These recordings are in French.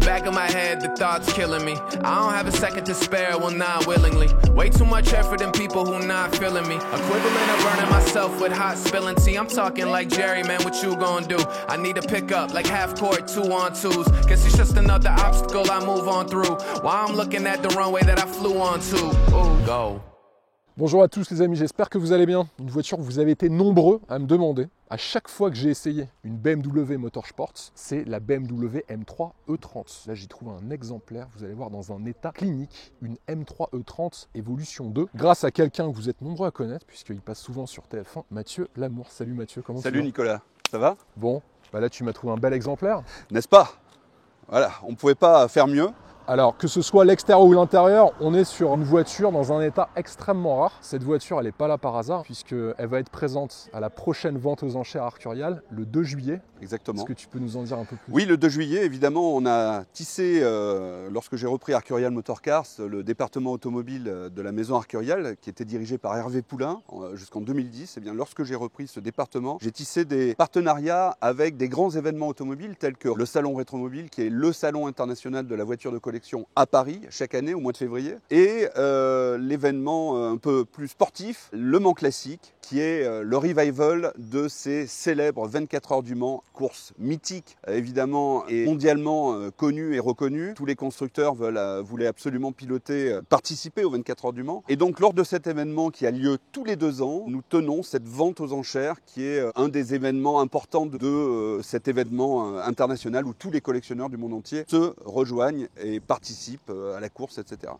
back of my head, the thoughts killing me. I don't have a second to spare, well, not willingly. Way too much effort in people who not feeling me. Equivalent of burning myself with hot spilling tea. I'm talking like Jerry, man, what you gonna do? I need to pick up like half court, 2-on-2s. Guess it's just another obstacle I move on through. While I'm looking at the runway that I flew onto. Ooh, go. Bonjour à tous les amis, j'espère que vous allez bien. Une voiture que vous avez été nombreux à me demander. À chaque fois que j'ai essayé une BMW Motorsport, c'est la BMW M3 E30. Là, j'y trouve un exemplaire, vous allez voir, dans un état clinique, une M3 E30 Evolution 2, grâce à quelqu'un que vous êtes nombreux à connaître, puisqu'il passe souvent sur TF1, Mathieu Lamour. Salut Mathieu, comment tu vas ? Salut Nicolas, ça va ? Bon, bah là tu m'as trouvé un bel exemplaire. N'est-ce pas ? Voilà, on ne pouvait pas faire mieux. Alors, que ce soit l'extérieur ou l'intérieur, on est sur une voiture dans un état extrêmement rare. Cette voiture, elle n'est pas là par hasard, puisqu'elle va être présente à la prochaine vente aux enchères Arcurial, le 2 juillet. Exactement. Est-ce que tu peux nous en dire un peu plus ? Oui, le 2 juillet, évidemment, on a tissé, lorsque j'ai repris Arcurial Motorcars, le département automobile de la maison Arcurial, qui était dirigé par Hervé Poulain jusqu'en 2010. Et bien, lorsque j'ai repris ce département, j'ai tissé des partenariats avec des grands événements automobiles, tels que le Salon Rétromobile, qui est le salon international de la voiture de collection à Paris, chaque année, au mois de février, et l'événement un peu plus sportif, Le Mans Classique, qui est le revival de ces célèbres 24 heures du Mans, course mythique évidemment et mondialement connue et reconnue. Tous les constructeurs voulaient absolument piloter, participer aux 24 heures du Mans. Et donc lors de cet événement qui a lieu tous les 2 ans, nous tenons cette vente aux enchères qui est un des événements importants de cet événement international où tous les collectionneurs du monde entier se rejoignent et participent à la course, etc.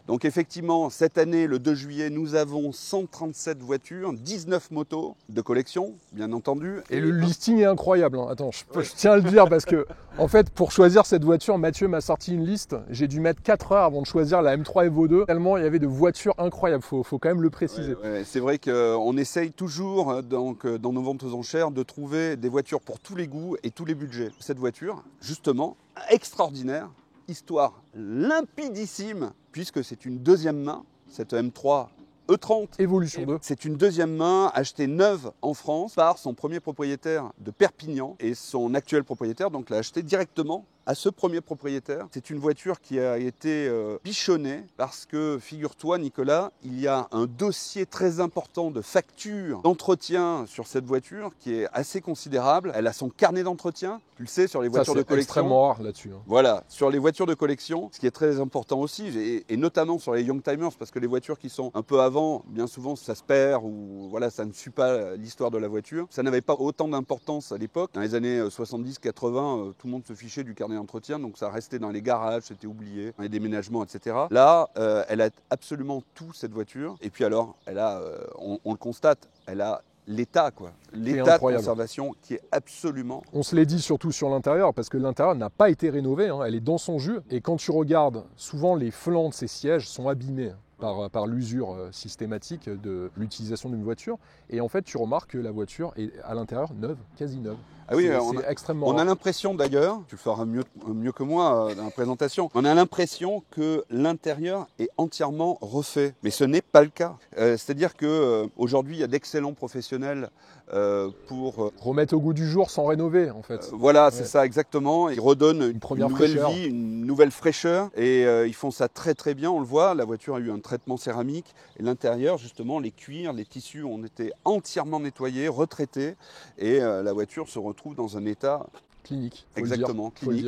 Donc effectivement, cette année, le 2 juillet, nous avons 137 voitures, 19 motos de collection, bien entendu. Et le listing est incroyable. Hein. Attends, je tiens à le dire parce que, en fait, pour choisir cette voiture, Mathieu m'a sorti une liste. J'ai dû mettre 4 heures avant de choisir la M3 Evo 2. Tellement il y avait de voitures incroyables, faut quand même le préciser. Ouais, c'est vrai qu'on essaye toujours, donc, dans nos ventes aux enchères, de trouver des voitures pour tous les goûts et tous les budgets. Cette voiture, justement, extraordinaire, histoire limpidissime, puisque c'est une deuxième main, cette M3 E30 Evolution 2. C'est une deuxième main achetée neuve en France par son premier propriétaire de Perpignan et son actuel propriétaire, donc l'a achetée directement à ce premier propriétaire. C'est une voiture qui a été bichonnée parce que, figure-toi Nicolas, il y a un dossier très important de factures d'entretien sur cette voiture qui est assez considérable. Elle a son carnet d'entretien, tu le sais, sur les voitures de collection. C'est extrêmement rare là-dessus. Hein. Voilà, sur les voitures de collection, ce qui est très important aussi, et notamment sur les Youngtimers, parce que les voitures qui sont un peu avant, bien souvent ça se perd ou voilà, ça ne suit pas l'histoire de la voiture. Ça n'avait pas autant d'importance à l'époque. Dans les années 70-80, tout le monde se fichait du carnet d'entretien, donc ça restait dans les garages, c'était oublié, dans les déménagements, etc. Là, elle a absolument tout, cette voiture. Et puis alors, elle a, on le constate, elle a l'état, quoi. L'état de conservation qui est absolument... On se l'est dit surtout sur l'intérieur, parce que l'intérieur n'a pas été rénové, hein, elle est dans son jus. Et quand tu regardes, souvent les flancs de ces sièges sont abîmés par l'usure systématique de l'utilisation d'une voiture. Et en fait, tu remarques que la voiture est à l'intérieur neuve, quasi neuve. Ah oui, c'est extrêmement on rare. a l'impression d'ailleurs, tu le feras mieux que moi dans la présentation, on a l'impression que l'intérieur est entièrement refait. Mais ce n'est pas le cas. C'est-à-dire qu'aujourd'hui, il y a d'excellents professionnels pour... remettre au goût du jour sans rénover, en fait. Voilà, c'est ça exactement. Ils redonnent une nouvelle fraîcheur. vie, une nouvelle fraîcheur. Et ils font ça très très bien, on le voit. La voiture a eu un traitement céramique. Et l'intérieur, justement, les cuirs, les tissus ont été entièrement nettoyés, retraités. Et la voiture se retrouve dans un état... clinique. Exactement, clinique.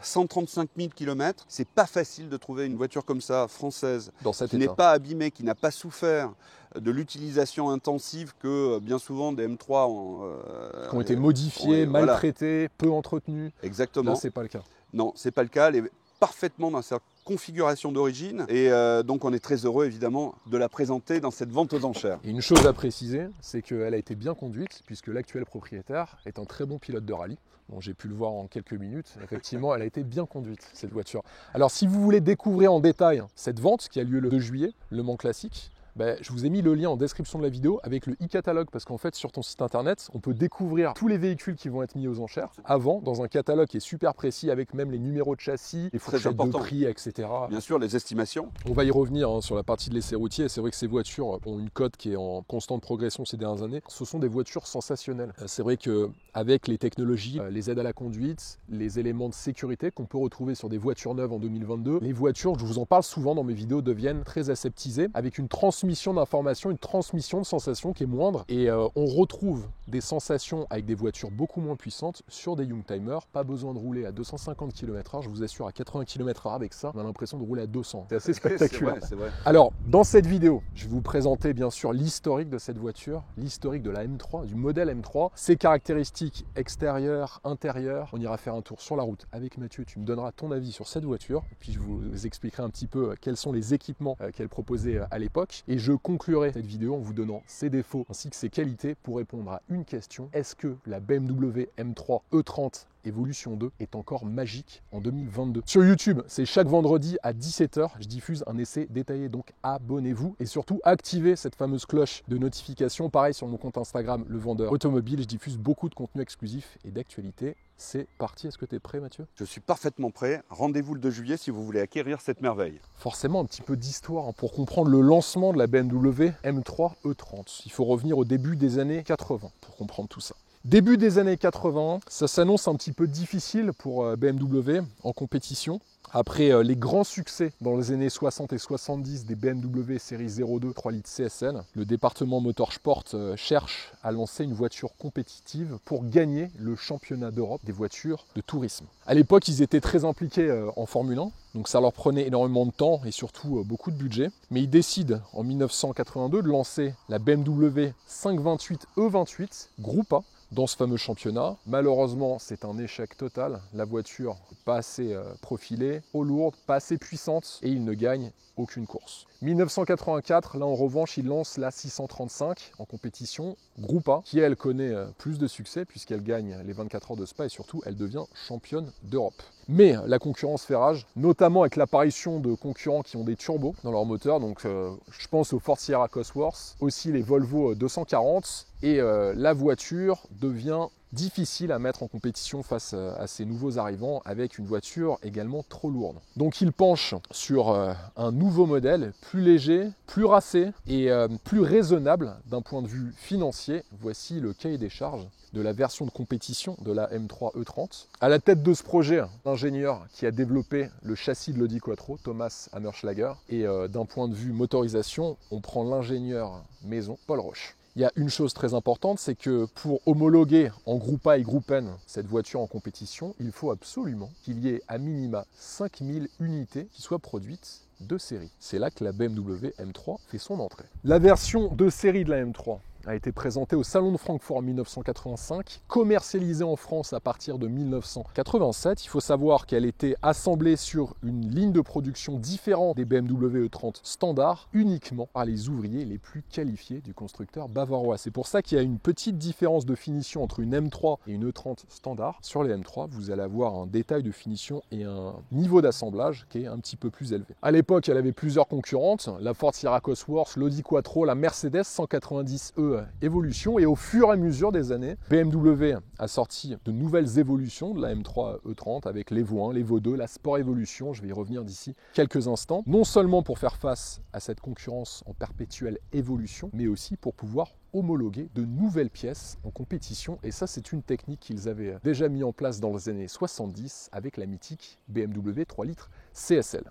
135 000 km, c'est pas facile de trouver une voiture comme ça, française, qui n'est pas abîmée, qui n'a pas souffert de l'utilisation intensive que bien souvent des M3 qui ont été modifiées, maltraitées, peu entretenues. Exactement. Là, c'est pas le cas. Non, c'est pas le cas. Elle est parfaitement dans sa configuration d'origine et donc on est très heureux évidemment de la présenter dans cette vente aux enchères. Et une chose à préciser, c'est qu'elle a été bien conduite puisque l'actuel propriétaire est un très bon pilote de rallye. Bon, j'ai pu le voir en quelques minutes. Effectivement, elle a été bien conduite, cette voiture. Alors, si vous voulez découvrir en détail cette vente qui a lieu le 2 juillet, Le Mans Classique, Je vous ai mis le lien en description de la vidéo avec le e-catalogue parce qu'en fait sur ton site internet, on peut découvrir tous les véhicules qui vont être mis aux enchères avant dans un catalogue qui est super précis avec même les numéros de châssis, les fourchettes de prix, etc. Bien sûr, les estimations. On va y revenir sur la partie de l'essai routier. C'est vrai que ces voitures ont une cote qui est en constante progression ces dernières années. Ce sont des voitures sensationnelles. C'est vrai qu'avec les technologies, les aides à la conduite, les éléments de sécurité qu'on peut retrouver sur des voitures neuves en 2022, les voitures, je vous en parle souvent dans mes vidéos, deviennent très aseptisées avec une transmission d'informations, une transmission de sensations qui est moindre. Et on retrouve des sensations avec des voitures beaucoup moins puissantes sur des Youngtimer. Pas besoin de rouler à 250 km/h. Je vous assure, à 80 km/h avec ça, on a l'impression de rouler à 200. C'est assez spectaculaire. C'est vrai. Alors, dans cette vidéo, je vais vous présenter bien sûr l'historique de cette voiture, l'historique de la M3, du modèle M3, ses caractéristiques extérieures, intérieures. On ira faire un tour sur la route avec Mathieu. Tu me donneras ton avis sur cette voiture. Puis je vous expliquerai un petit peu quels sont les équipements qu'elle proposait à l'époque. Et je conclurai cette vidéo en vous donnant ses défauts ainsi que ses qualités pour répondre à une question. Est-ce que la BMW M3 E30 Evolution 2 est encore magique en 2022. Sur YouTube, c'est chaque vendredi à 17h, je diffuse un essai détaillé, donc abonnez-vous et surtout activez cette fameuse cloche de notification. Pareil sur mon compte Instagram, Le Vendeur Automobile, je diffuse beaucoup de contenu exclusif et d'actualité. C'est parti, est-ce que tu es prêt Mathieu? Je suis parfaitement prêt. Rendez-vous le 2 juillet si vous voulez acquérir cette merveille. Forcément un petit peu d'histoire pour comprendre le lancement de la BMW M3 E30. Il faut revenir au début des années 80 pour comprendre tout ça. Début des années 80, ça s'annonce un petit peu difficile pour BMW en compétition. Après les grands succès dans les années 60 et 70 des BMW série 02 3 litres CSL, le département Motorsport cherche à lancer une voiture compétitive pour gagner le championnat d'Europe des voitures de tourisme. À l'époque, ils étaient très impliqués en Formule 1, donc ça leur prenait énormément de temps et surtout beaucoup de budget. Mais ils décident en 1982 de lancer la BMW 528 E28 Groupe A dans ce fameux championnat. Malheureusement, c'est un échec total. La voiture n'est pas assez profilée, trop lourde, pas assez puissante et il ne gagne aucune course. 1984, là en revanche, il lance la 635 en compétition Groupe A, qui elle connaît plus de succès puisqu'elle gagne les 24 heures de Spa et surtout elle devient championne d'Europe. Mais la concurrence fait rage, notamment avec l'apparition de concurrents qui ont des turbos dans leur moteur. Donc je pense au Ford Sierra Cosworth, aussi les Volvo 240 et la voiture devient difficile à mettre en compétition face à ces nouveaux arrivants avec une voiture également trop lourde. Donc il penche sur un nouveau modèle plus léger, plus racé et plus raisonnable d'un point de vue financier. Voici le cahier des charges de la version de compétition de la M3 E30. À la tête de ce projet, l'ingénieur qui a développé le châssis de l'Audi Quattro, Thomas Hammerschlager, et d'un point de vue motorisation, on prend l'ingénieur maison Paul Roche. Il y a une chose très importante, c'est que pour homologuer en groupe A et groupe N cette voiture en compétition, il faut absolument qu'il y ait à minima 5000 unités qui soient produites de série. C'est là que la BMW M3 fait son entrée. La version de série de la M3 a été présentée au Salon de Francfort en 1985, commercialisée en France à partir de 1987. Il faut savoir qu'elle était assemblée sur une ligne de production différente des BMW E30 standard, uniquement par les ouvriers les plus qualifiés du constructeur bavarois. C'est pour ça qu'il y a une petite différence de finition entre une M3 et une E30 standard. Sur les M3, vous allez avoir un détail de finition et un niveau d'assemblage qui est un petit peu plus élevé. À l'époque, elle avait plusieurs concurrentes, la Ford Sierra Cosworth, l'Audi Quattro, la Mercedes 190E Evolution, et au fur et à mesure des années, BMW a sorti de nouvelles évolutions de la M3 E30 avec l'Evo 1, l'Evo 2, la Sport Evolution, je vais y revenir d'ici quelques instants, non seulement pour faire face à cette concurrence en perpétuelle évolution, mais aussi pour pouvoir homologuer de nouvelles pièces en compétition, et ça c'est une technique qu'ils avaient déjà mis en place dans les années 70 avec la mythique BMW 3 litres CSL.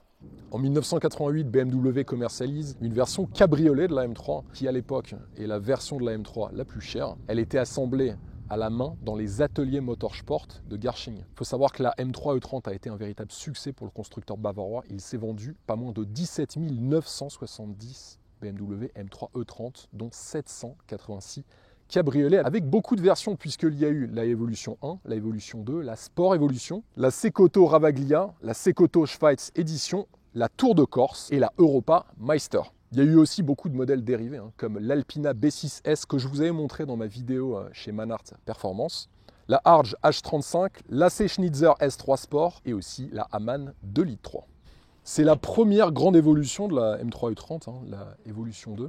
En 1988, BMW commercialise une version cabriolet de la M3 qui à l'époque est la version de la M3 la plus chère. Elle était assemblée à la main dans les ateliers Motorsport de Garching. Il faut savoir que la M3 E30 a été un véritable succès pour le constructeur bavarois. Il s'est vendu pas moins de 17 970 BMW M3 E30, dont 786 cabriolet avec beaucoup de versions puisqu'il y a eu la Evolution 1, la Evolution 2, la Sport Evolution, la Sekoto Ravaglia, la Sekoto Schweiz Edition, la Tour de Corse et la Europa Meister. Il y a eu aussi beaucoup de modèles dérivés comme l'Alpina B6S que je vous avais montré dans ma vidéo chez Manhart Performance, la Harge H35, la Schnitzer S3 Sport et aussi la Hamann 2 litres 3. C'est la première grande évolution de la M3 E30, la Evolution 2.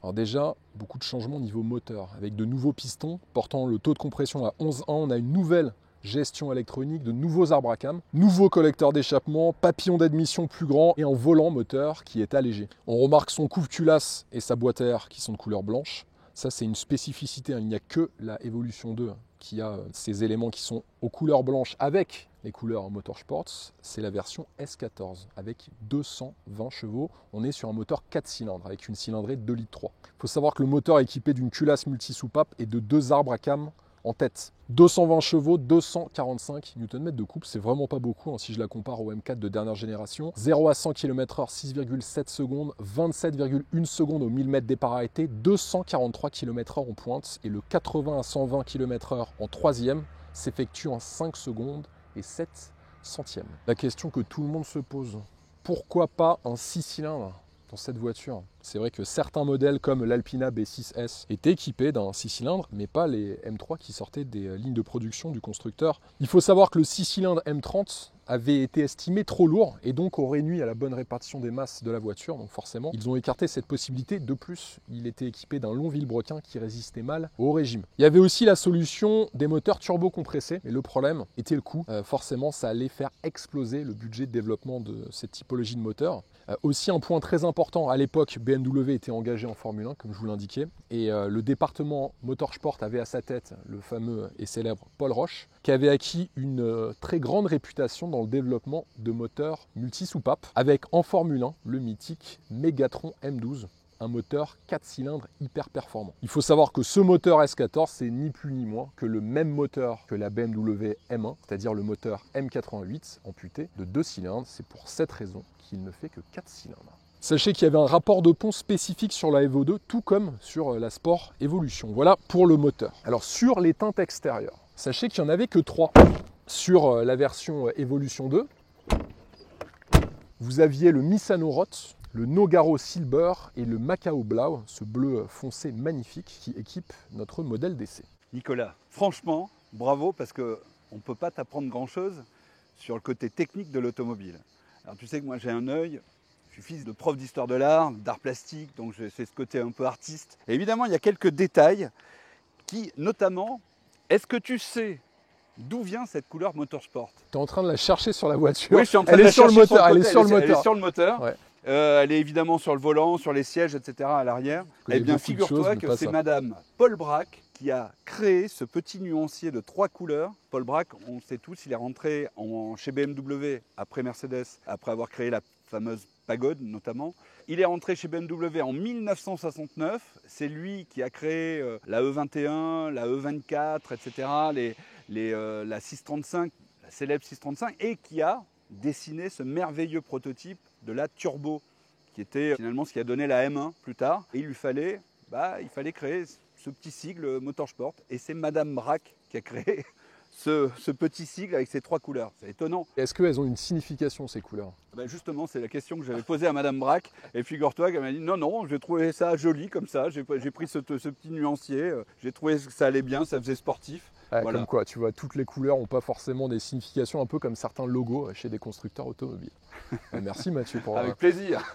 Alors déjà, beaucoup de changements au niveau moteur, avec de nouveaux pistons portant le taux de compression à 11,1. On a une nouvelle gestion électronique, de nouveaux arbres à cam, nouveaux collecteurs d'échappement, papillon d'admission plus grand et un volant moteur qui est allégé. On remarque son couve-culasse et sa boîte à air qui sont de couleur blanche. Ça, c'est une spécificité. Il n'y a que la Evolution 2 qui a ces éléments qui sont aux couleurs blanches avec les couleurs Motorsports. C'est la version S14 avec 220 chevaux. On est sur un moteur 4 cylindres avec une cylindrée 2,3 litres. Il faut savoir que le moteur est équipé d'une culasse multi-soupape et de 2 arbres à cam en tête. 220 chevaux, 245 Nm de couple, c'est vraiment pas beaucoup si je la compare au M4 de dernière génération. 0 à 100 km/h, 6,7 secondes, 27,1 secondes au 1000 mètres départ arrêté, 243 km/h en pointe et le 80 à 120 km/h en troisième s'effectue en 5 secondes et 7 centièmes. La question que tout le monde se pose, pourquoi pas un 6 cylindres dans cette voiture? C'est vrai que certains modèles comme l'Alpina B6S étaient équipés d'un 6 cylindres, mais pas les M3 qui sortaient des lignes de production du constructeur. Il faut savoir que le 6 cylindres M30 avait été estimé trop lourd et donc aurait nuit à la bonne répartition des masses de la voiture. Donc forcément, ils ont écarté cette possibilité. De plus, il était équipé d'un long vilebrequin qui résistait mal au régime. Il y avait aussi la solution des moteurs turbo-compressés, mais le problème était le coût. Forcément, ça allait faire exploser le budget de développement de cette typologie de moteur. Aussi un point très important, à l'époque, BMW était engagé en Formule 1, comme je vous l'indiquais, et le département Motorsport avait à sa tête le fameux et célèbre Paul Roche, qui avait acquis une très grande réputation dans le développement de moteurs multi-soupapes, avec en Formule 1 le mythique Megatron M12, un moteur 4 cylindres hyper performant. Il faut savoir que ce moteur S14, c'est ni plus ni moins que le même moteur que la BMW M1, c'est-à-dire le moteur M88 amputé de 2 cylindres. C'est pour cette raison qu'il ne fait que 4 cylindres. Sachez qu'il y avait un rapport de pont spécifique sur la Evo 2, tout comme sur la Sport Evolution. Voilà pour le moteur. Alors sur les teintes extérieures, sachez qu'il n'y en avait que 3. Sur la version Evolution 2, vous aviez le Misano Rot, le Nogaro Silver et le Macao Blau, ce bleu foncé magnifique qui équipe notre modèle d'essai. Nicolas, franchement, bravo, parce qu'on ne peut pas t'apprendre grand-chose sur le côté technique de l'automobile. Alors tu sais que moi j'ai un œil, je suis fils de prof d'histoire de l'art, d'art plastique, donc c'est ce côté un peu artiste. Et évidemment, il y a quelques détails qui, notamment, est-ce que tu sais d'où vient cette couleur Motorsport? Tu es en train de la chercher sur la voiture. Oui, je suis en train de la chercher sur le moteur. elle est sur le moteur. Elle est sur le moteur. Ouais. Elle est évidemment sur le volant, sur les sièges, etc. à l'arrière. Eh bien, figure-toi que c'est Madame Paul Bracq qui a créé ce petit nuancier de 3 couleurs. Paul Bracq, on sait tous, il est rentré chez BMW après Mercedes, après avoir créé la fameuse Pagode notamment. Il est rentré chez BMW en 1969. C'est lui qui a créé la E21, la E24, etc., la 635, la célèbre 635, et qui a dessiné ce merveilleux prototype de la Turbo, qui était finalement ce qui a donné la M1 plus tard. Et il fallait créer ce petit sigle Motorsport. Et c'est Madame Bracq qui a créé ce petit sigle avec ces 3 couleurs. C'est étonnant. Est-ce qu'elles ont une signification, ces couleurs? Justement, c'est la question que j'avais posée à Madame Bracq. Et figure-toi qu'elle m'a dit non, j'ai trouvé ça joli comme ça. J'ai pris ce petit nuancier. J'ai trouvé que ça allait bien, ça faisait sportif. Voilà. Comme quoi, tu vois, toutes les couleurs n'ont pas forcément des significations, un peu comme certains logos chez des constructeurs automobiles. Merci Mathieu pour... Avec plaisir.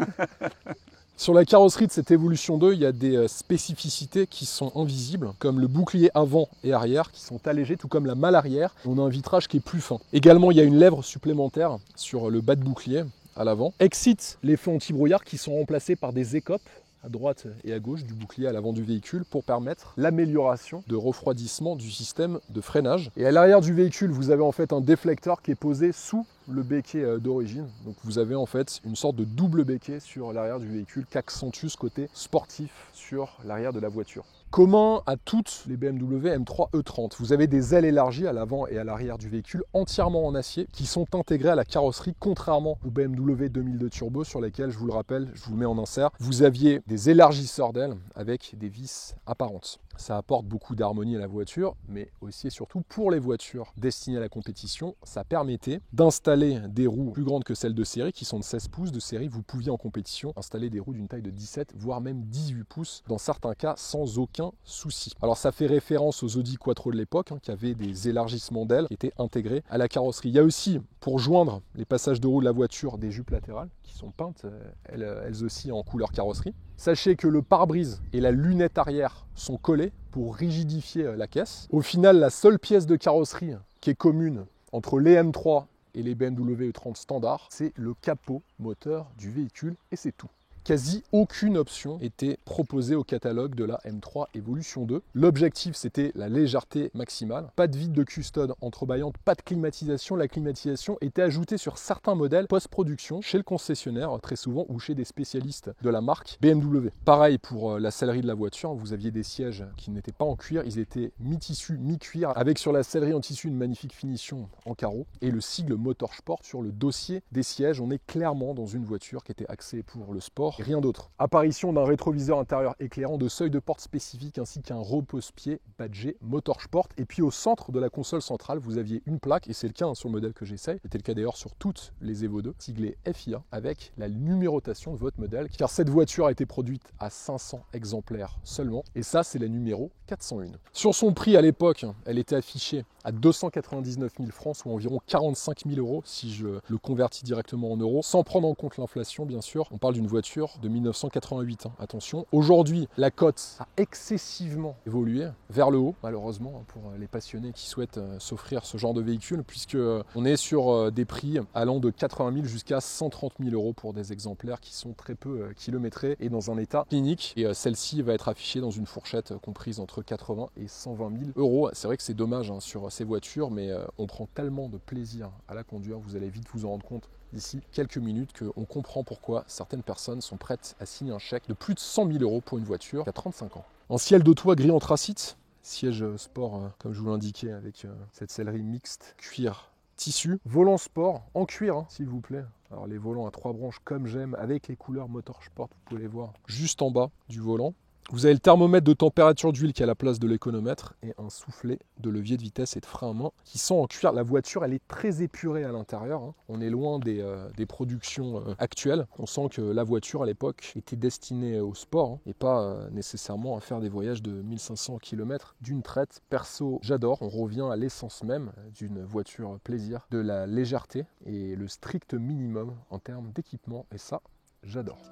Sur la carrosserie de cette Evolution 2, il y a des spécificités qui sont invisibles, comme le bouclier avant et arrière, qui sont allégés, tout comme la malle arrière. On a un vitrage qui est plus fin. Également, il y a une lèvre supplémentaire sur le bas de bouclier à l'avant. Exit les feux anti-brouillard qui sont remplacés par des écopes à droite et à gauche du bouclier à l'avant du véhicule pour permettre l'amélioration de refroidissement du système de freinage. Et à l'arrière du véhicule, vous avez en fait un déflecteur qui est posé sous le béquet d'origine. Donc vous avez en fait une sorte de double béquet sur l'arrière du véhicule qui accentue ce côté sportif sur l'arrière de la voiture. Commun à toutes les BMW M3 E30, vous avez des ailes élargies à l'avant et à l'arrière du véhicule entièrement en acier qui sont intégrées à la carrosserie, contrairement aux BMW 2002 Turbo sur lesquels, je vous le rappelle, je vous le mets en insert, vous aviez des élargisseurs d'ailes avec des vis apparentes. Ça apporte beaucoup d'harmonie à la voiture, mais aussi et surtout pour les voitures destinées à la compétition, ça permettait d'installer des roues plus grandes que celles de série, qui sont de 16 pouces de série. Vous pouviez en compétition installer des roues d'une taille de 17, voire même 18 pouces, dans certains cas sans aucun aucun souci. Alors ça fait référence aux Audi Quattro de l'époque, qui avaient des élargissements d'ailes qui étaient intégrés à la carrosserie. Il y a aussi, pour joindre les passages de roue de la voiture, des jupes latérales qui sont peintes, elles aussi en couleur carrosserie. Sachez que le pare-brise et la lunette arrière sont collés pour rigidifier la caisse. Au final, la seule pièce de carrosserie qui est commune entre les M3 et les BMW E30 standard, c'est le capot moteur du véhicule et c'est tout. Quasi aucune option était proposée au catalogue de la M3 Evolution 2. L'objectif, c'était la légèreté maximale. Pas de vide de custode entrebâillante, pas de climatisation. La climatisation était ajoutée sur certains modèles post-production chez le concessionnaire, très souvent, ou chez des spécialistes de la marque BMW. Pareil pour la sellerie de la voiture, vous aviez des sièges qui n'étaient pas en cuir, ils étaient mi-tissu, mi-cuir, avec sur la sellerie en tissu une magnifique finition en carreau, et le sigle Motorsport sur le dossier des sièges. On est clairement dans une voiture qui était axée pour le sport. Rien d'autre. Apparition d'un rétroviseur intérieur éclairant, de seuil de porte spécifique ainsi qu'un repose-pied badgé Motorsport. Et puis au centre de la console centrale, vous aviez une plaque, et c'est le cas sur le modèle que j'essaye, c'était le cas d'ailleurs sur toutes les Evo 2, siglée FIA avec la numérotation de votre modèle, car cette voiture a été produite à 500 exemplaires seulement, et ça c'est la numéro 401. Sur son prix à l'époque, elle était affichée à 299 000 francs, soit environ 45 000 euros si je le convertis directement en euros, sans prendre en compte l'inflation bien sûr. On parle d'une voiture de 1988, attention. Aujourd'hui, la cote a excessivement évolué vers le haut, malheureusement, pour les passionnés qui souhaitent s'offrir ce genre de véhicule, puisque on est sur des prix allant de 80 000 jusqu'à 130 000 euros pour des exemplaires qui sont très peu kilométrés et dans un état clinique. Et celle-ci va être affichée dans une fourchette comprise entre 80 et 120 000 euros. C'est vrai que c'est dommage sur ces voitures, mais on prend tellement de plaisir à la conduire, vous allez vite vous en rendre compte d'ici quelques minutes qu'on comprend pourquoi certaines personnes sont prêtes à signer un chèque de plus de 100 000 euros pour une voiture qui a 35 ans. En ciel de toit gris anthracite, siège sport comme je vous l'indiquais avec cette sellerie mixte cuir tissu, volant sport en cuir s'il vous plaît. Alors les volants à 3 branches comme j'aime avec les couleurs Motorsport, vous pouvez les voir juste en bas du volant. Vous avez le thermomètre de température d'huile qui est à la place de l'économètre et un soufflet de levier de vitesse et de frein à main qui sont en cuir. La voiture, elle est très épurée à l'intérieur. On est loin des productions actuelles. On sent que la voiture, à l'époque, était destinée au sport et pas nécessairement à faire des voyages de 1500 km d'une traite. Perso, j'adore. On revient à l'essence même d'une voiture plaisir, de la légèreté et le strict minimum en termes d'équipement. Et ça, j'adore.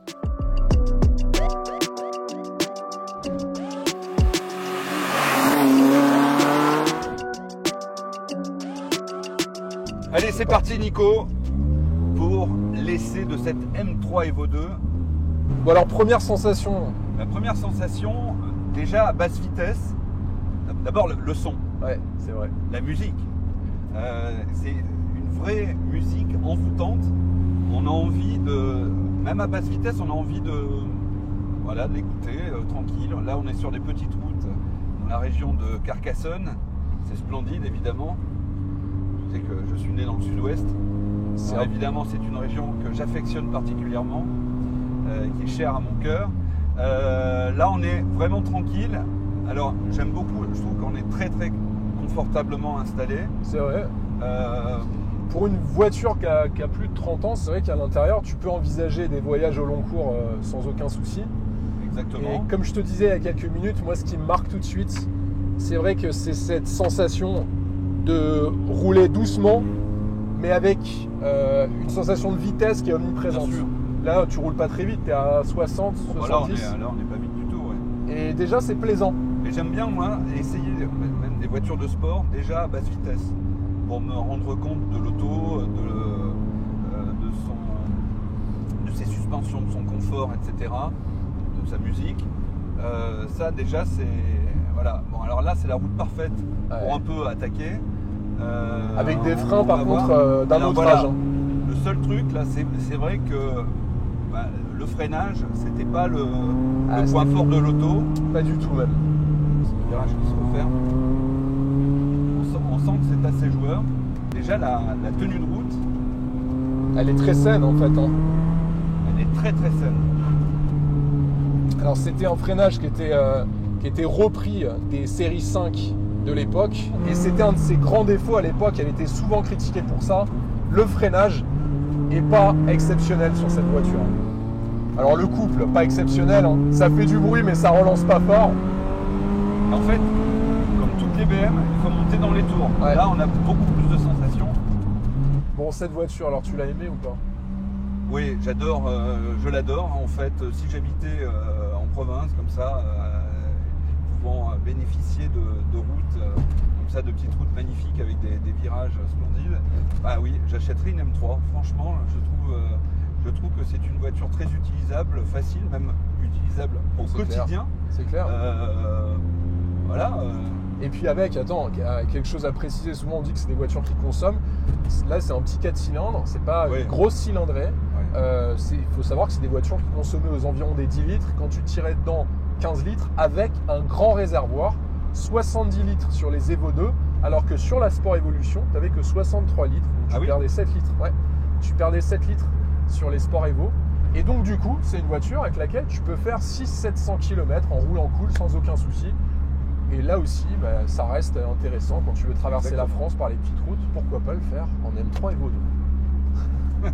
Allez, c'est parti Nico pour l'essai de cette M3 Evo 2. Bon alors, première sensation. La première sensation, déjà à basse vitesse, d'abord le son. Ouais, c'est vrai. La musique. C'est une vraie musique envoûtante. On a envie de, même à basse vitesse, on a envie de l'écouter tranquille. Là, on est sur des petites routes dans la région de Carcassonne. C'est splendide, évidemment. Je sais que je suis né dans le sud-ouest. Évidemment, c'est une région que j'affectionne particulièrement, qui est chère à mon cœur. Là, on est vraiment tranquille. Alors, j'aime beaucoup, je trouve qu'on est très très confortablement installé. C'est vrai. Pour une voiture qui a plus de 30 ans, c'est vrai qu'à l'intérieur, tu peux envisager des voyages au long cours sans aucun souci. Exactement. Et comme je te disais il y a quelques minutes, moi, ce qui me marque tout de suite, c'est vrai que c'est cette sensation de rouler doucement, mais avec une sensation de vitesse qui est omniprésente. Bien sûr. Là, tu roules pas très vite, tu es à 60, 70. Là, on n'est pas vite du tout. Ouais. Et déjà, c'est plaisant. Et j'aime bien, moi, essayer même des voitures de sport déjà à basse vitesse, pour me rendre compte de l'auto, de ses suspensions, de son confort, etc., de sa musique. Ça, déjà, c'est... Voilà. Bon, alors là, c'est la route parfaite pour un peu attaquer. Avec des freins, par contre, d'un autre âge. Le seul truc, là, c'est vrai que le freinage, c'était pas le point fort de l'auto. Pas du tout, même. C'est le virage qui se referme. On sent que c'est assez joueur. Déjà, la tenue de route... Elle est très saine, en fait. Elle est très, très saine. Alors, c'était un freinage qui était repris des séries 5 de l'époque. Et c'était un de ses grands défauts à l'époque. Elle était souvent critiquée pour ça. Le freinage n'est pas exceptionnel sur cette voiture. Alors le couple, pas exceptionnel. Ça fait du bruit, mais ça relance pas fort. En fait, comme toutes les BM, il faut monter dans les tours. Ouais. Là, on a beaucoup plus de sensations. Bon, cette voiture, alors tu l'as aimée ou pas? Oui, j'adore, je l'adore. En fait, si j'habitais en province comme ça, pouvant bénéficier de routes comme ça, de petites routes magnifiques avec des virages splendides, bah oui, j'achèterais une M3. Franchement, je trouve que c'est une voiture très utilisable, facile, même utilisable au quotidien. C'est clair. Voilà. Et puis avec, attends, quelque chose à préciser, souvent on dit que c'est des voitures qui consomment. Là c'est un petit 4 cylindres, c'est pas une grosse cylindrée. Il faut savoir que c'est des voitures qui consommaient aux environs des 10 litres. Quand tu tirais dedans 15 litres avec un grand réservoir, 70 litres sur les Evo 2, alors que sur la Sport Evolution, tu n'avais que 63 litres. Donc tu perdais 7 litres. Ouais, tu perdais 7 litres sur les Sport Evo. Et donc du coup, c'est une voiture avec laquelle tu peux faire 600-700 km en roulant cool sans aucun souci. Et là aussi, ça reste intéressant quand tu veux traverser la France par les petites routes. Pourquoi pas le faire en M3 Evo 2.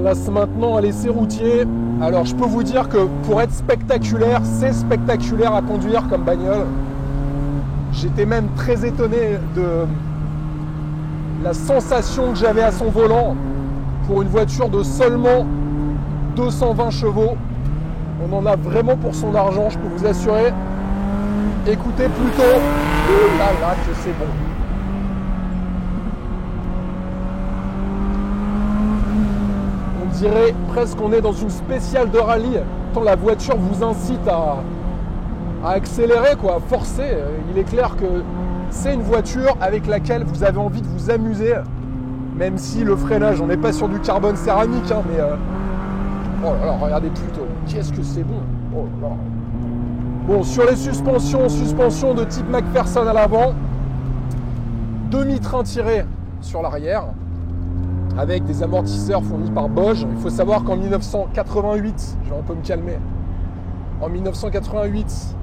Place maintenant à l'essai routier. Alors je peux vous dire que pour être spectaculaire, c'est spectaculaire à conduire comme bagnole. J'étais même très étonné de la sensation que j'avais à son volant pour une voiture de seulement 220 chevaux. On en a vraiment pour son argent, je peux vous assurer. Écoutez plutôt. Oh là là, que c'est bon. On dirait presque qu'on est dans une spéciale de rallye. Tant la voiture vous incite à accélérer, quoi, à forcer. Il est clair que c'est une voiture avec laquelle vous avez envie de vous amuser. Même si le freinage, on n'est pas sur du carbone céramique, hein, mais oh là là, regardez plutôt. Qu'est-ce que c'est bon. Oh là là. Bon, sur les suspensions de type McPherson à l'avant, demi-train tiré sur l'arrière, avec des amortisseurs fournis par Bosch. Il faut savoir qu'en 1988, je vais un peu me calmer, en 1988,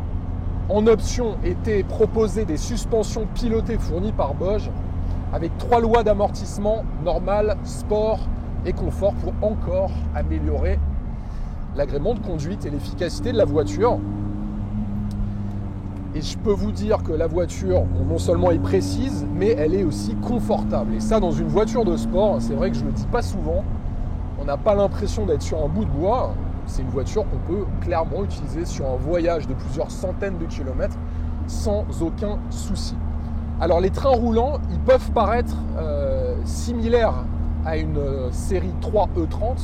en option étaient proposées des suspensions pilotées fournies par Bosch, avec 3 lois d'amortissement, normal, sport et confort, pour encore améliorer l'agrément de conduite et l'efficacité de la voiture. Et je peux vous dire que la voiture, non seulement est précise, mais elle est aussi confortable. Et ça, dans une voiture de sport, c'est vrai que je ne le dis pas souvent, on n'a pas l'impression d'être sur un bout de bois. C'est une voiture qu'on peut clairement utiliser sur un voyage de plusieurs centaines de kilomètres sans aucun souci. Alors les trains roulants, ils peuvent paraître similaires à une série 3 E30,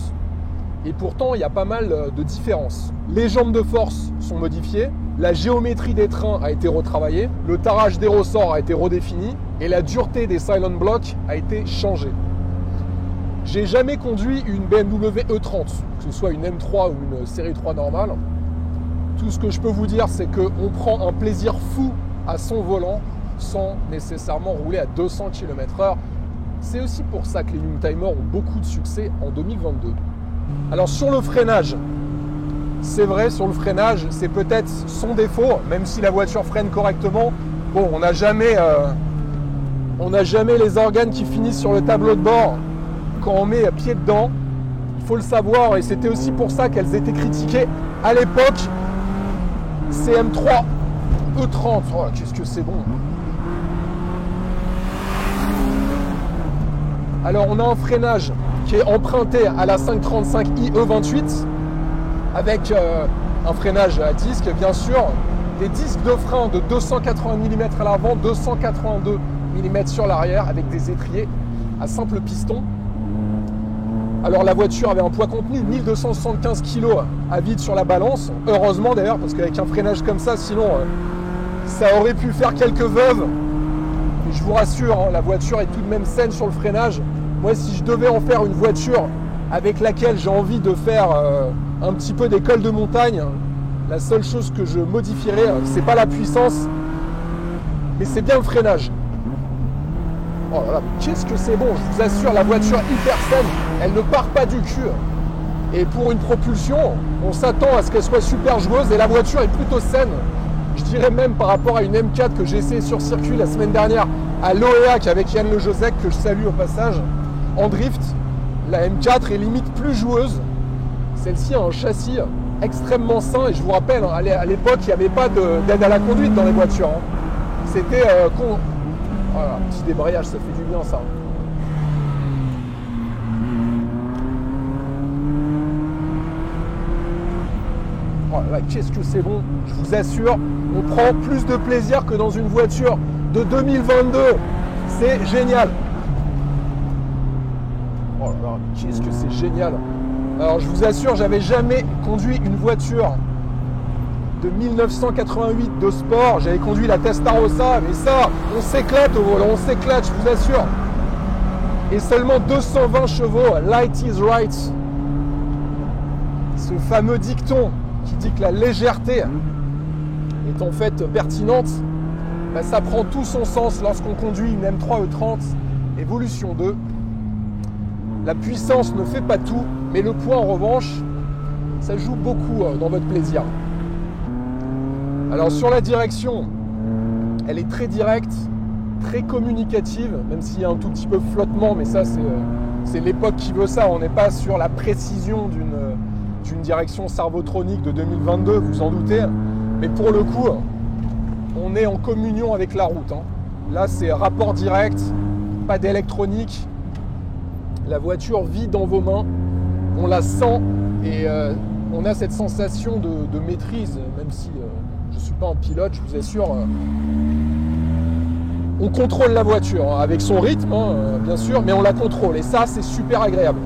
et pourtant il y a pas mal de différences. Les jambes de force sont modifiées, la géométrie des trains a été retravaillée, le tarage des ressorts a été redéfini et la dureté des silent blocks a été changée. J'ai jamais conduit une BMW E30, que ce soit une M3 ou une série 3 normale. Tout ce que je peux vous dire, c'est qu'on prend un plaisir fou à son volant sans nécessairement rouler à 200 km/h. C'est aussi pour ça que les Youngtimers ont beaucoup de succès en 2022. Alors sur le freinage, c'est vrai, sur le freinage, c'est peut-être son défaut, même si la voiture freine correctement. Bon, on n'a jamais les organes qui finissent sur le tableau de bord quand on met pied dedans. Il faut le savoir, et c'était aussi pour ça qu'elles étaient critiquées à l'époque. CM3 E30, oh, qu'est-ce que c'est bon. Alors on a un freinage qui est emprunté à la 535i E28 avec un freinage à disque, bien sûr, des disques de frein de 280 mm à l'avant, 282 mm sur l'arrière, avec des étriers à simple piston. Alors la voiture avait un poids contenu 1275 kg à vide sur la balance, heureusement d'ailleurs, parce qu'avec un freinage comme ça, sinon ça aurait pu faire quelques veuves. Mais je vous rassure, hein, la voiture est tout de même saine sur le freinage. Moi, si je devais en faire une voiture avec laquelle j'ai envie de faire un petit peu d'école de montagne, la seule chose que je modifierais, c'est pas la puissance, mais c'est bien le freinage. Oh là là, qu'est-ce que c'est bon, je vous assure, la voiture hyper saine, elle ne part pas du cul. Et pour une propulsion, on s'attend à ce qu'elle soit super joueuse, et la voiture est plutôt saine. Je dirais même par rapport à une M4 que j'ai essayé sur circuit la semaine dernière à l'OEAC avec Yann Lejosec, que je salue au passage, en drift, la M4 est limite plus joueuse. Celle-ci a un châssis extrêmement sain. Et je vous rappelle, hein, à l'époque, il n'y avait pas d'aide à la conduite dans les voitures. Hein. C'était con. Voilà, petit débrayage, ça fait du bien ça. Oh là là, qu'est-ce que c'est bon, je vous assure, on prend plus de plaisir que dans une voiture de 2022. C'est génial. Oh là là, qu'est-ce que c'est génial. Alors je vous assure, j'avais jamais conduit une voiture de 1988 de sport. J'avais conduit la Testarossa, mais ça, on s'éclate au volant, on s'éclate, je vous assure. Et seulement 220 chevaux, light is right. Ce fameux dicton qui dit que la légèreté est en fait pertinente, ben ça prend tout son sens lorsqu'on conduit une M3 E30 Evolution 2. La puissance ne fait pas tout, mais le poids en revanche, ça joue beaucoup dans votre plaisir. Alors sur la direction, elle est très directe, très communicative, même s'il y a un tout petit peu de flottement, mais ça c'est l'époque qui veut ça, on n'est pas sur la précision d'une direction servotronique de 2022, vous en doutez, mais pour le coup, on est en communion avec la route. Hein. Là, c'est rapport direct, pas d'électronique. La voiture vit dans vos mains, on la sent et on a cette sensation de maîtrise, même si je ne suis pas un pilote, je vous assure. On contrôle la voiture hein, avec son rythme, hein, bien sûr, mais on la contrôle et ça, c'est super agréable.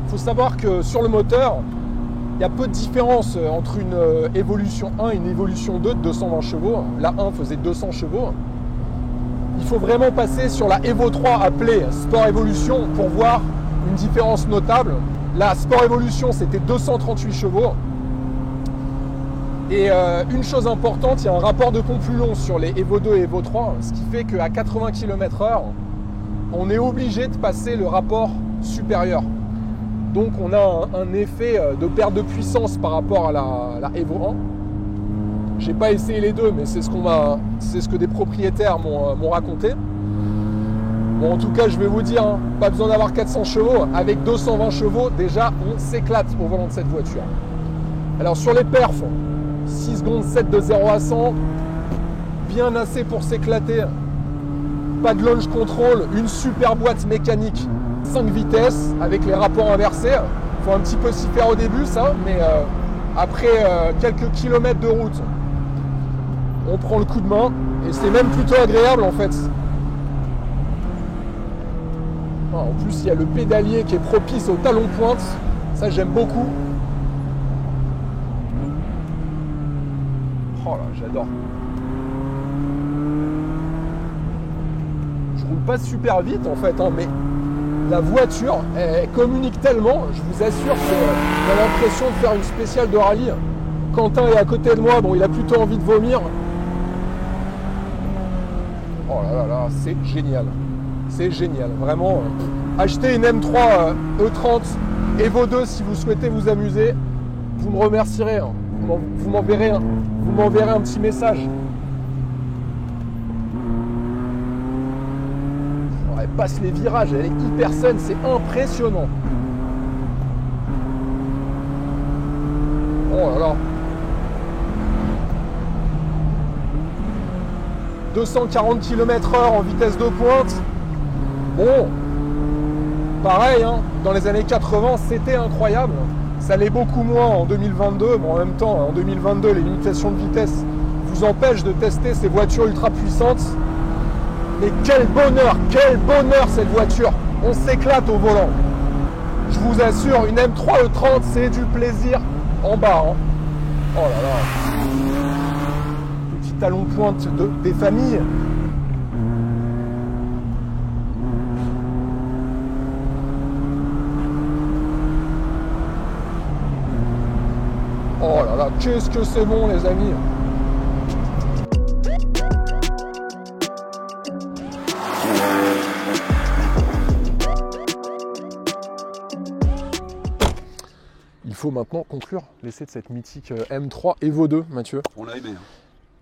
Il faut savoir que sur le moteur, il y a peu de différence entre une Evolution 1 et une Evolution 2 de 220 chevaux. La 1 faisait 200 chevaux. Il faut vraiment passer sur la Evo 3 appelée Sport Evolution pour voir une différence notable. La Sport Evolution, c'était 238 chevaux. Et une chose importante, il y a un rapport de pompe plus long sur les Evo 2 et Evo 3, ce qui fait qu'à 80 km/h, on est obligé de passer le rapport supérieur. Donc on a un effet de perte de puissance par rapport à la Evo 1. J'ai pas essayé les deux, mais c'est ce que des propriétaires m'ont raconté. Bon, en tout cas, je vais vous dire, hein, pas besoin d'avoir 400 chevaux. Avec 220 chevaux, déjà, on s'éclate au volant de cette voiture. Alors sur les perfs, 6 secondes 7 de 0 à 100, bien assez pour s'éclater. Pas de launch control, une super boîte mécanique. 5 vitesses avec les rapports inversés. Il faut un petit peu s'y faire au début ça, mais après quelques kilomètres de route, on prend le coup de main et c'est même plutôt agréable en fait. En plus il y a le pédalier qui est propice au talon pointe, ça j'aime beaucoup. Oh là, j'adore. Je roule pas super vite en fait, hein, mais la voiture, elle communique tellement, je vous assure que j'ai l'impression de faire une spéciale de rallye. Quentin est à côté de moi, bon, il a plutôt envie de vomir. Oh là là là, c'est génial. C'est génial, vraiment. Achetez une M3 E30 Evo 2 si vous souhaitez vous amuser. Vous me remercierez, hein. Vous m'enverrez un petit message. Elle passe les virages, elle est hyper saine, c'est impressionnant. Oh là là. 240 km/h en vitesse de pointe. Bon, pareil, hein, dans les années 80, c'était incroyable. Ça l'est beaucoup moins en 2022. Bon, en même temps, en 2022, les limitations de vitesse vous empêchent de tester ces voitures ultra puissantes. Mais quel bonheur cette voiture. On s'éclate au volant. Je vous assure, une M3 E30, c'est du plaisir en bas. Hein. Oh là là. Petit talon pointe des familles. Oh là là, qu'est-ce que c'est bon les amis. Il faut maintenant conclure l'essai de cette mythique M3 Evo 2, Mathieu. On l'a aimé. Hein.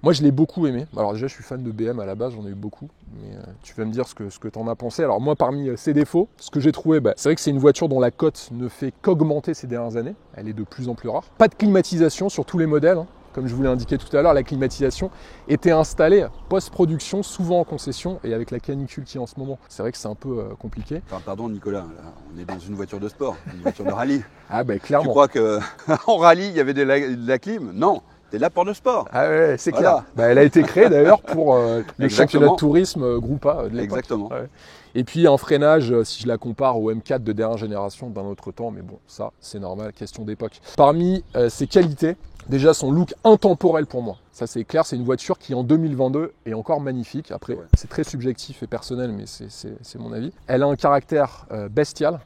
Moi, je l'ai beaucoup aimé. Alors déjà, je suis fan de BM à la base, j'en ai eu beaucoup. Mais tu vas me dire ce que tu en as pensé. Alors moi, parmi ses défauts, ce que j'ai trouvé, c'est vrai que c'est une voiture dont la cote ne fait qu'augmenter ces dernières années. Elle est de plus en plus rare. Pas de climatisation sur tous les modèles. Comme je vous l'ai indiqué tout à l'heure, la climatisation était installée post-production, souvent en concession, et avec la canicule qui est en ce moment, c'est vrai que c'est un peu compliqué. Enfin, pardon Nicolas, là, on est dans une voiture de sport, une voiture de rallye. Ah clairement. Tu crois qu'en rallye, il y avait de la clim? Non, c'est là pour le sport. Ah ouais, c'est voilà. clair. Elle a été créée d'ailleurs pour le championnat de tourisme groupe A de l'époque. Exactement. Ouais. Et puis un freinage, si je la compare au M4 de dernière génération d'un autre temps, mais bon, ça c'est normal, question d'époque. Parmi ses qualités, déjà son look intemporel pour moi. Ça c'est clair, c'est une voiture qui en 2022 est encore magnifique. Après, ouais, c'est très subjectif et personnel, mais c'est mon avis. Elle a un caractère bestial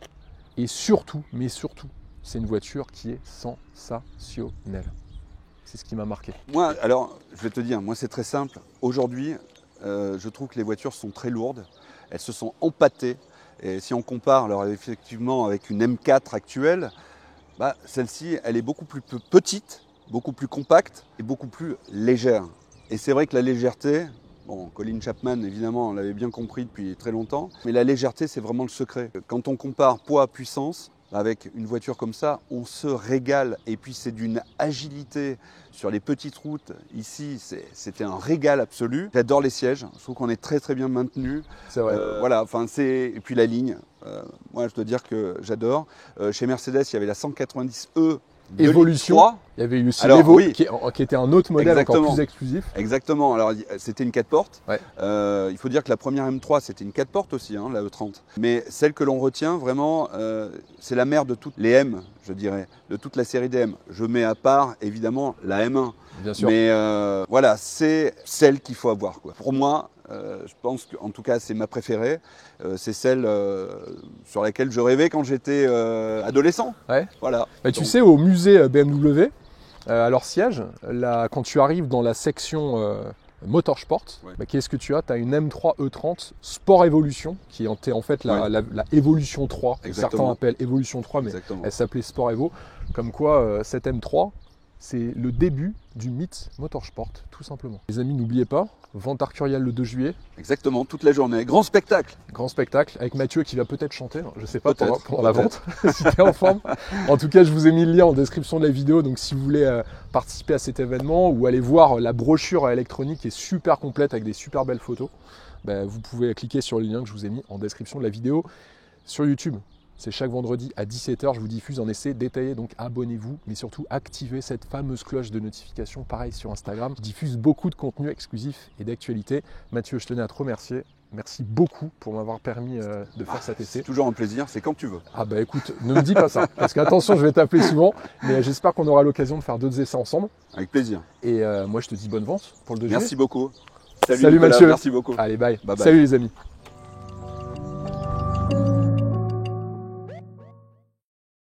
et surtout, c'est une voiture qui est sensationnelle. C'est ce qui m'a marqué. Moi, alors, je vais te dire, moi c'est très simple. Aujourd'hui, je trouve que les voitures sont très lourdes. Elles se sont empâtées. Et si on compare alors, effectivement avec une M4 actuelle, celle-ci, elle est beaucoup plus petite, beaucoup plus compacte et beaucoup plus légère. Et c'est vrai que la légèreté, bon, Colin Chapman, évidemment, on l'avait bien compris depuis très longtemps, mais la légèreté, c'est vraiment le secret. Quand on compare poids-puissance, avec une voiture comme ça, on se régale. Et puis c'est d'une agilité sur les petites routes. Ici, c'était un régal absolu. J'adore les sièges. Je trouve qu'on est très très bien maintenu. C'est vrai. Voilà. Enfin, et puis la ligne. Moi, je dois dire que j'adore. Chez Mercedes, il y avait la 190E. Évolution. Il y avait eu aussi l'Evo, oui, qui était un autre modèle encore plus exclusif. Exactement. Alors, c'était une 4 portes. Ouais. Il faut dire que la première M3, c'était une 4 portes aussi, la E30. Mais celle que l'on retient vraiment, c'est la mère de toutes les M, je dirais, de toute la série des M. Je mets à part, évidemment, la M1. Bien sûr. Mais voilà, c'est celle qu'il faut avoir, quoi. Pour moi, je pense qu'en tout cas, c'est ma préférée. C'est celle sur laquelle je rêvais quand j'étais adolescent. Ouais. Voilà. Tu sais, au musée BMW, à leur siège, là, quand tu arrives dans la section Motorsport, ouais, qu'est-ce que tu as? Tu as une M3 E30 Sport Evolution, qui était en fait la Evolution 3. Certains appellent Evolution 3, mais exactement, elle s'appelait Sport Evo. Comme quoi, cette M3, c'est le début du mythe Motorsport, tout simplement. Les amis, n'oubliez pas, vente Arcurial le 2 juillet. Exactement, toute la journée. Grand spectacle. Grand spectacle, avec Mathieu qui va peut-être chanter, je ne sais pas, pendant la vente, si tu es en forme. En tout cas, je vous ai mis le lien en description de la vidéo, donc si vous voulez participer à cet événement ou aller voir la brochure électronique qui est super complète avec des super belles photos, vous pouvez cliquer sur le lien que je vous ai mis en description de la vidéo sur YouTube. C'est chaque vendredi à 17h, je vous diffuse en essai détaillé, donc abonnez-vous, mais surtout activez cette fameuse cloche de notification, pareil sur Instagram. Je diffuse beaucoup de contenu exclusif et d'actualité. Mathieu, je tenais à te remercier. Merci beaucoup pour m'avoir permis de faire cet essai. C'est toujours un plaisir, c'est quand tu veux. Ah écoute, ne me dis pas ça, parce qu'attention, je vais t'appeler souvent, mais j'espère qu'on aura l'occasion de faire d'autres essais ensemble. Avec plaisir. Et moi, je te dis bonne vente pour le 2 juillet. Merci beaucoup. Salut Mathieu. Merci beaucoup. Allez, bye. Bye bye. Salut les amis.